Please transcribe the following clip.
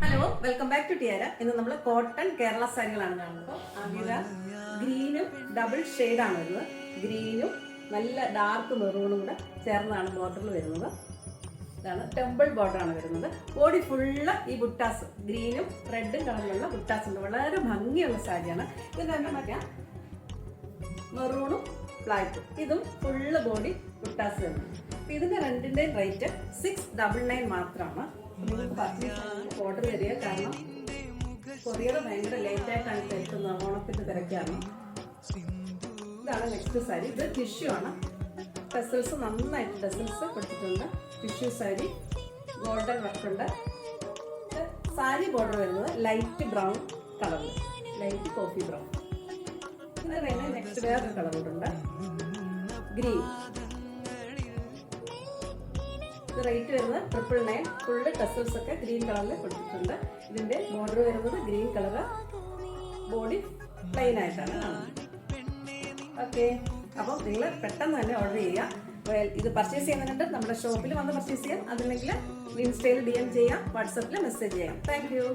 Hello, welcome back to Tiara. ഇന്ന് നമ്മൾ cotton Kerala സാരികളാണ് കാണുന്നത്. ആദ്യം ഗ്രീനും ഡബിൾ ഷെയ്ഡാണ് വരുന്നത്. ഗ്രീനും നല്ല ഡാർക്ക് മെറൂണും കൂടെ ചേർന്നാണ് ബോർഡറിൽ വരുന്നത്. ഇതാണ് ടെമ്പിൾ ബോർഡറാണ് വരുന്നത്. ബോഡി ഫുള്ള് ഈ ബുട്ടാസ്, ഗ്രീനും റെഡും കളറിലുള്ള ബുട്ടാസ് ഉണ്ട്. വളരെ ഭംഗിയുള്ള സാരിയാണ്. ഇത് തന്നെ മറ്റേ മെറൂണും ബ്ലാക്കും, ഇതും ഫുള്ള് ബോഡി ബുട്ടാസ് വരുന്നത്. ഇതിന്റെ രണ്ടിന്റെയും റേറ്റ് 699 മാത്രമാണ്. നിങ്ങൾക്ക് പർച്ചേസ് ഓർഡർ തരിക, കാരണം കൊറിയർ ഭയങ്കര ലേറ്റ് ആയിട്ടാണ് എത്തുന്നത്, ഓണത്തിന്റെ തിരക്കാണ്. ഇതാണ് നെക്സ്റ്റ് സാരി. ഇത് ടിഷ്യൂ ആണ്. ടെസൽസ് നന്നായിട്ട് ടെസൽസ് കൊടുത്തിട്ടുണ്ട്. ടിഷ്യൂ സാരി, ഗോൾഡൻ വർക്ക് ഉണ്ട്. സാരി ബോർഡർ വരുന്നത് ലൈറ്റ് ബ്രൗൺ കളറിൽ, ലൈറ്റ് കോഫി ബ്രൗൺ. ഇത് കഴിഞ്ഞാൽ നെക്സ്റ്റ് വേറൊരു കളർ ഉണ്ട്, ഗ്രീൻ. ഇത് റേറ്റ് വരുന്നത് 999. ഫുള്ള് ടെസൽസ് ഒക്കെ ഗ്രീൻ കളറിൽ കൊടുത്തിട്ടുണ്ട്. ഇതിന്റെ ബോർഡർ വരുന്നത് ഗ്രീൻ കളർ, ബോഡി പ്ലെയിൻ ആയിട്ടാണ് കാണുന്നത്. ഓക്കെ, അപ്പം നിങ്ങൾ പെട്ടെന്ന് തന്നെ ഓർഡർ ചെയ്യുക. ഇത് പർച്ചേസ് ചെയ്യുന്നുണ്ട് നമ്മുടെ ഷോപ്പിൽ വന്ന് പർച്ചേസ് ചെയ്യാം, അതല്ലെങ്കിൽ ഇൻസ്റ്റയിൽ DM ചെയ്യാം, വാട്സപ്പിൽ മെസ്സേജ് ചെയ്യാം. Thank you.